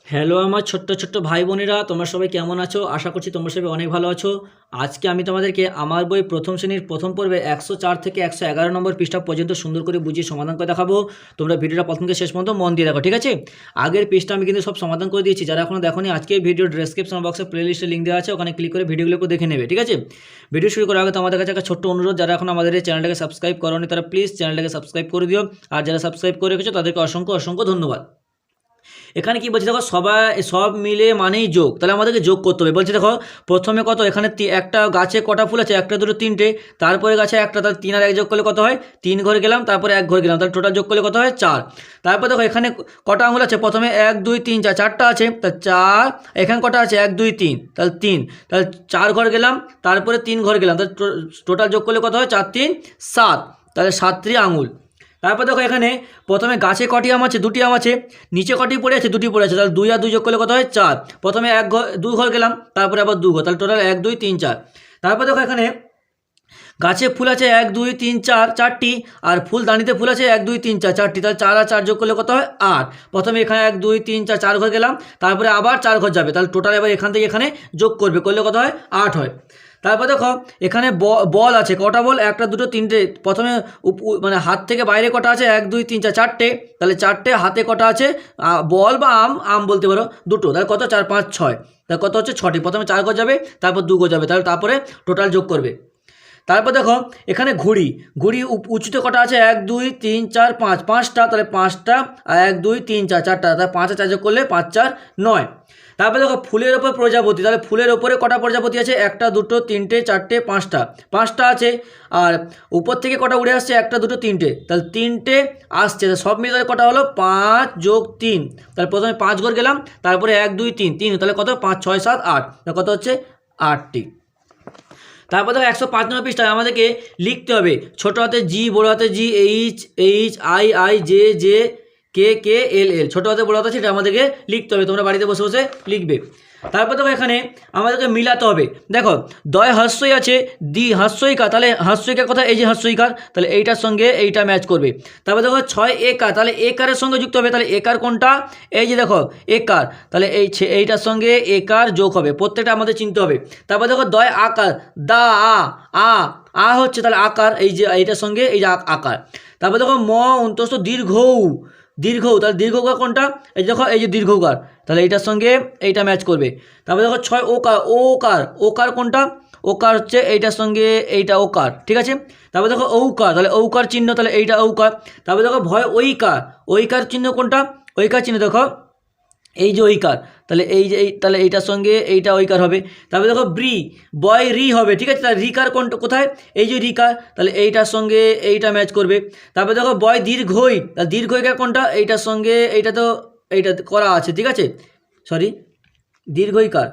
Hello আমার ছোট্ট ছোট্ট ভাই বোনেরা, তোমরা সবাই কেমন আছো? আশা করছি তোমরা সবাই অনেক ভালো আছো। আজকে আমি তোমাদেরকে আমার বই প্রথম শ্রেণীর প্রথম পর্বে 104 থেকে 111 নম্বর পৃষ্ঠা পর্যন্ত সুন্দর করে বুঝিয়ে সমাধান করে দেখাবো। তোমরা ভিডিওটা প্রথম থেকে শেষ পর্যন্ত মন দিয়ে দেখো, ঠিক আছে? আগের পৃষ্ঠা আমি কিন্তু সব সমাধান করে দিয়েছি। যারা এখনো দেখোনি, আজকে ভিডিও ডেসক্রিপশন বক্সে প্লেলিস্টে লিঙ্ক দেওয়া আছে, ওখানে ক্লিক করে ভিডিওগুলো দেখে নেবে, ঠিক আছে? ভিডিও শুরু করার আগে তোমাদের কাছে একটা ছোট্ট অনুরোধ, যারা এখন আমাদের এই চ্যানেলটাকে সাবস্ক্রাইব করোনি তারা প্লিজ চ্যানেলটাকে সাবস্ক্রাইব করে দিও। আর যারা সাবস্ক্রাইব করে রেখেছো তাদেরকে অসংখ্য অসংখ্য ধন্যবাদ। এখানে কি বলছে দেখো, সব মিলে মানেই যোগ, তাহলে আমাদেরকে যোগ করতে হবে। বলছে দেখো প্রথমে কত, এখানে একটা গাছে কটা ফুল আছে, একটা দুটো তিনটে, তারপরে গাছে একটা, তাহলে 3 আর 1 যোগ করলে কত হয়? 3 ঘর গেলাম, তারপরে 1 ঘর গেলাম, তাহলে টোটাল যোগ করলে কত হয়? 4। তারপর দেখো এখানে কটা আঙুল আছে, প্রথমে 1 2 3 4, 4টা আছে, তা 4। এখানে কটা আছে? 1 2 3, তাহলে 3, তাহলে 4 ঘর গেলাম, তারপরে 3 ঘর গেলাম, তাহলে টোটাল যোগ করলে কত হয়? 4 3 7, তাহলে 7টি আঙুল। তারপর দেখো এখানে প্রথমে গাছে কটি আম আছে? 2টি আম আছে। নিচে কটি পড়ে আছে? 2টি পড়ে আছে, তাহলে 2 আর 2 যোগ করলে কত হয়? 4। প্রথমে 2 ঘর গেলাম, তারপরে আবার 2 ঘর, তাহলে টোটাল 1 2 3 4। তারপর দেখো এখানে গাছে ফুল আছে 1 2 3 4, 4টি, আর ফুলদানিতে ফুল আছে 1 2 3 4, 4টি, তাহলে 4 আর 4 যোগ করলে কত হয়? 8। প্রথমে এখানে 1 2 3 4, 4 ঘর গেলাম, তারপরে আবার 4 ঘর যাবে, তাহলে টোটাল এবার এখান থেকে এখানে যোগ করলে কত হয়? 8 হয়। তারপর দেখো এখানে বল আছে, কটা বল? একটা দুটো তিনটে। প্রথমে মানে হাত থেকে বাইরে কটা আছে? 1 2 3 4, 4টে, তাহলে 4টে। হাতে কটা আছে? বল বা আম বলতে পারো, দুটো, তাহলে কত? 4 5 6, তাহলে কত হচ্ছে? 6টি। প্রথমে 4 ঘর যাবে, তারপর 2 ঘর যাবে, তারপরে টোটাল যোগ করবে। তারপর দেখো এখানে ঘুড়ি, উঁচুতে কটা আছে? 1 2 3 4 5, 5টা, তাহলে 5টা, আর 1 2 3 4, 4টা, তাহলে 5 আর 4 যোগ করলে 5 4 9। তারপর দেখো ফুলের ওপর প্রজাপতি, তাহলে ফুলের ওপরে কটা প্রজাপতি আছে? একটা দুটো তিনটে চারটে পাঁচটা, 5টা আছে। আর উপর থেকে কটা উড়ে আসছে? একটা দুটো তিনটে, তাহলে 3টে আসছে, সব মিলে তাহলে কটা হলো? 5 যোগ 3, তাহলে প্রথমে 5 ঘর গেলাম, তারপরে 1 2 3 3, তাহলে কত? 5 6 7 8, তাহলে কত হচ্ছে? 8টি। তারপর দেখো 105 নম্বর পৃষ্ঠায় আমাদেরকে লিখতে হবে ছোটো হাতে জি, বড়ো হাতে G, H H, I I, J J, K K, L L, ছোটো হাতে বড়ো হাতে সেটা আমাদেরকে লিখতে হবে। তোমরা বাড়িতে বসে বসে লিখবে। তারপর দেখো এখানে আমাদেরকে মিলাতে হবে। দেখো দয় হস্যই আছে, দি হস্যইকার, তাহলে হস্যইকার কথা, এই যে হস্যইকার, তাহলে এইটার সঙ্গে এইটা ম্যাচ করবে। তারপর দেখো 6 একার, তাহলে একারের সঙ্গে যুক্ত হবে, তাহলে একার কোনটা? এই যে দেখো একার, তাহলে এইটার সঙ্গে একার যোগ হবে, প্রত্যেকটা আমাদের চিনতে হবে। তারপর দেখো দয় আকার, দা আ আ হচ্ছে, তাহলে আকার, এই যে এইটার সঙ্গে এই যে আকার। তারপর দেখো অন্তস্থ দীর্ঘ, তাহলে দীর্ঘকার কোনটা? এই দেখো এই যে দীর্ঘকার, তাহলে এইটার সঙ্গে এইটা ম্যাচ করবে। তারপর দেখো 6 ওকার কোনটা? ওকার হচ্ছে এইটার সঙ্গে এইটা ওকার, ঠিক আছে? তারপর দেখো ঔকার, তাহলে ঔকার চিহ্ন, তাহলে এইটা ঔকার। তারপর দেখো ভয় ঐকার চিহ্ন কোনটা? ঐকার চিহ্ন দেখো এই যে ঐকার, তাহলে এই যে তাহলে এইটার সঙ্গে এইটা ঐকার হবে। তারপরে দেখো বয় রি হবে, ঠিক আছে? তাহলে রিকার কোনটা কোথায়? এই যে রিকার, তাহলে এইটার সঙ্গে এইটা ম্যাচ করবে। তারপরে দেখো বয় দীর্ঘই, তাহলে দীর্ঘইকার কোনটা? এইটার সঙ্গে এইটা তো এইটা করা আছে, ঠিক আছে? সরি, দীর্ঘইকার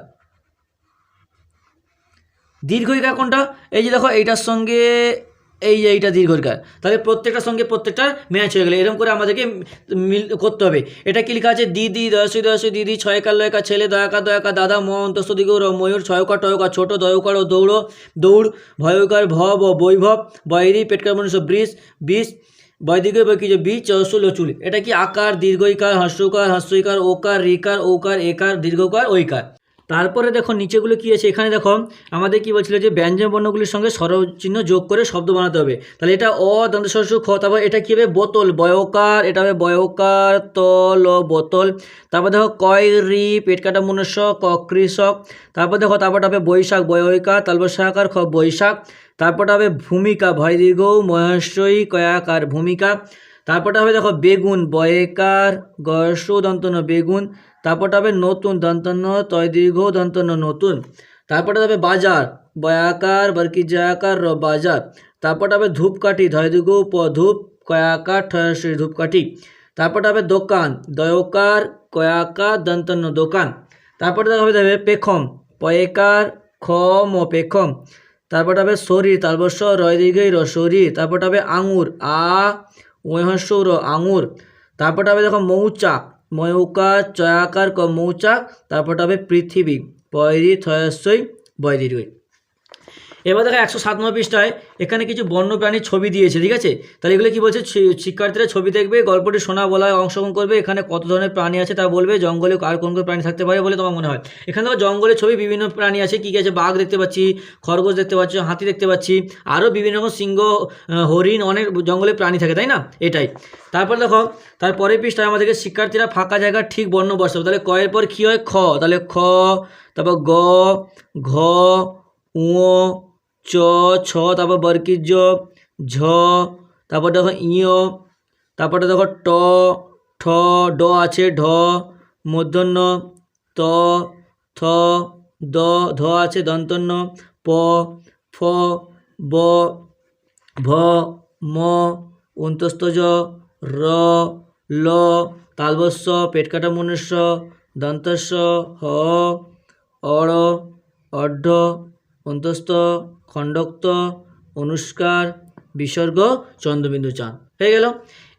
কোনটা? এই যে দেখো এইটার সঙ্গে এই যে এইটা দীর্ঘকার, তাহলে প্রত্যেকটার সঙ্গে প্রত্যেকটা ম্যাচ হয়ে গেলে এরকম করে আমাদেরকে করতে হবে। এটা কি লেখা আছে? দিদি দয়সী দিদি, ছয়কার লয়কার ছেলে, দয়াকার দাদা, অন্তস্থ দিগৌর ময়ূর, ছয়কার টয়কার ছোট, দয়কার ও দৌড়, ভয়কার বৈভব, বৈরী, পেটকার মনুষ্য বিষ, বৈদিকে বই কি যে বীজ, চসুল ও চুল। এটা কি আকার, দীর্ঘইকার, হস্যইকার, ওকার, রিকার, ওকার, একার, দীর্ঘকার, ঐকার। তারপরে দেখো নিচেগুলো কি আছে, এখানে দেখো আমাদের কি বলছিল যে ব্যঞ্জন বর্ণগুলির সঙ্গে স্বরচিহ্ন যোগ করে শব্দ বানাতে হবে। তাহলে এটা দন্ত সরস্বর খ। তারপর এটা কী হবে? বোতল, বয়কার, এটা হবে বয়কার, তল ও বোতল। তারপর দেখো কয় রি, পেট কাটা মনুষ্য, ক কৃষক। তারপর দেখো তারপরটা হবে বৈশাখ, বয়কার, তালব সাকার, খ বৈশাখ। তারপরটা হবে ভূমিকা, ভয় দীর্ঘ, মহেশ্বই, কয়াকার, ভূমিকা। তারপরটা হবে দেখো বেগুন, বয়কার, গর্ষ দন্তন্য বেগুন। তারপরটা হবে নতুন, দন্তন্য তয় দীর্ঘ, দন্তন্য নতুন। তারপরটা হবে বাজার, বয়াকার, বর্কি জয়াকার, বাজার। তারপরটা হবে ধূপকাঠি, ধয় দীর্ঘ ধূপ, কয়াকার, ঠয়শ্রী, ধূপকাঠি। তারপরটা হবে দোকান, দয়কার, কয়াকার, দন্তন্য দোকান। তারপরটা হবে পেখম, পয়েকার, খম ও পেখম। তারপরটা হবে শরীর, তালবস্য, রয় দীর্ঘই, শরীর। তারপরটা হবে আঙুর, ওহস্যর, আঙুর। তারপরটা হবে দেখো মৌচাক, ময়ৌকার, চয়াকার, ক মৌচাক। তারপরটা হবে পৃথিবী, পয়রি, থয়স্যই, বয়দীর্ঘই। এবার দেখো 107 নম্বর পৃষ্ঠায় এখানে কিছু বন্য প্রাণীর ছবি দিয়েছে, ঠিক আছে। তাহলে এগুলো কি বলছে, শিক্ষার্থীরা ছবি দেখবে, গল্পটি শোনা বলায় অংশগ্রহণ করবে, এখানে কত ধরনের প্রাণী আছে তা বলবে, জঙ্গলে আর কোন কোন প্রাণী থাকতে পারে বলে তোমার মনে হয়। এখানে দেখো জঙ্গলের ছবি, বিভিন্ন প্রাণী আছে, কী কী আছে, বাঘ দেখতে পাচ্ছি, খরগোশ দেখতে পাচ্ছি, হাতি দেখতে পাচ্ছি, আরও বিভিন্ন রকম সিংহ, হরিণ, অনেক জঙ্গলে প্রাণী থাকে, তাই না, এটাই। তারপর দেখো তারপরের পৃষ্ঠায় আমাদেরকে শিক্ষার্থীরা ফাঁকা জায়গার ঠিক বর্ণ বসাবে। তাহলে কয়ের পর কী হয়, খ, তাহলে খ, তারপর গ, ঘ, উ, চ, ছ, তারপর বর্গীয় জ, ঝ, তারপর দেখো ইয়, তারপরে দেখো ট, ঠ, ড আছে, ঢ, মূর্ধন্য, ত, থ, দ, ধ আছে, দন্তন্য, প, ফ, ব, ভ, ম, অন্তস্থজ, র, ল, তালবস্য, পেটকাটা মনুষ্য, দন্তস্য, হ, অড়, অর্ধ, অন্তস্থ, খণ্ডক্ত, অনুস্কার, বিসর্গ, চন্দ্রবিন্দু চাঁদ। হয়ে গেল।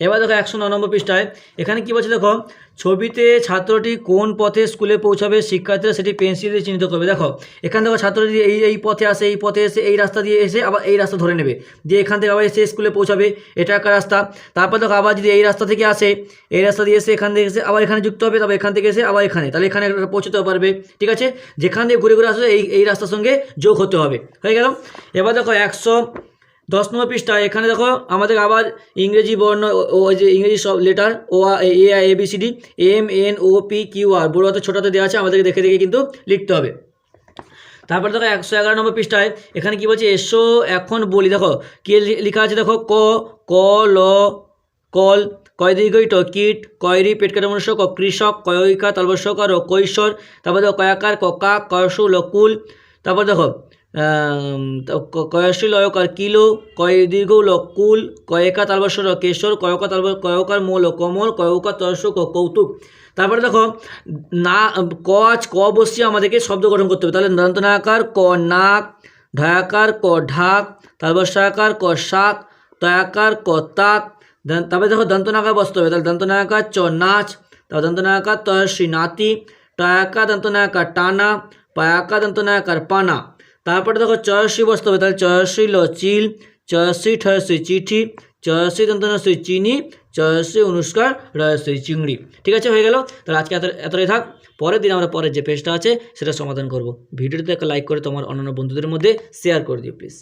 এবার দেখো 109 নম্বর পৃষ্ঠায় এখানে কী বলছে, দেখো ছবিতে ছাত্রটি কোন পথে স্কুলে পৌঁছাবে, শিক্ষার্থীরা সেটি পেন্সিল দিয়ে চিহ্নিত করবে। দেখো এখানে দেখো ছাত্রটি এই পথে আসে, এই পথে এসে এই রাস্তা দিয়ে এসে আবার এই রাস্তা ধরে নেবে, দিয়ে এখান থেকে আবার এসে স্কুলে পৌঁছাবে, এটা একটা রাস্তা। তারপর দেখো আবার যদি এই রাস্তা থেকে আসে, এই রাস্তা দিয়ে এসে এখান থেকে এসে আবার এখানে যুক্ত হবে, তারপর এখান থেকে এসে আবার এখানে, তাহলে এখানে পৌঁছতে পারবে, ঠিক আছে। যেখান দিয়ে ঘুরে ঘুরে আসবে এই রাস্তার সঙ্গে যোগ হতে হবে। হয়ে গেল। এবার দেখো 110 নম্বর পৃষ্ঠা, এখানে দেখো আমাদের আবার ইংরেজি বর্ণ, ওই যে ইংরেজি সব লেটার, ও A B C D, M N O P Q R বড় হাতে ছোট হাতে দেওয়া আছে, আমাদেরকে দেখে দেখে কিন্তু লিখতে হবে। তারপর দেখো 111 নম্বর পৃষ্ঠায় এখানে কি বলছে, এসো এখন বলি। দেখো কি লেখা আছে, দেখো ক, ক, ল, কল, কয় দীর্ঘই ট, কীট, কয়রি পেটকাটা মনুষ্য, ক কৃষক, কয়িকা তালবস্যকার ও কৈশোর, তারপর দেখো কয়াকার, ক কাক, কয়সু লকুল, তারপর দেখো কয়শ্রী লয়কার কিলো, কয় দীর্ঘ কুল, কয়েকা তালবস্য কেশর, কয়কার মূল কমল, কয়কার তর্শ কৌতুক। তারপরে দেখো না ক বসিয়ে আমাদেরকে শব্দ গঠন করতে হবে। তাহলে দন্তনাকার ক নাক, ঢয়াকার ক ঢাক, তালবস্যাকার ক শাক, তয়াকার ক তাক। তারপরে দেখো দন্তনাকার বসতে হবে। তাহলে দন্তনাকার চ নাচ, তারপর দন্তনাকার তয়শ্রী নাতি, টয়াকা দন্তনাকার টানা, পায়াকা দন্তনাকার পানা। তারপরে দেখো চয়শ্রী বসতে হবে। তাহলে চয়শ্রী ল চিল, চয়শ্রী ঠয়শ্রী চিঠি, চয়শ্রী দন্তনাশ্রী চিনি, চয়শ্রী অনুষ্কার রয়শ্রী চিংড়ি। ঠিক আছে, হয়ে গেল। তাহলে আজকে এতটাই থাক। পরের দিন আমরা পরের যে পেজটা আছে সেটা সমাধান করব। ভিডিওটিতে একটা লাইক করে তোমার অন্যান্য বন্ধুদের মধ্যে শেয়ার করে দিও প্লিজ।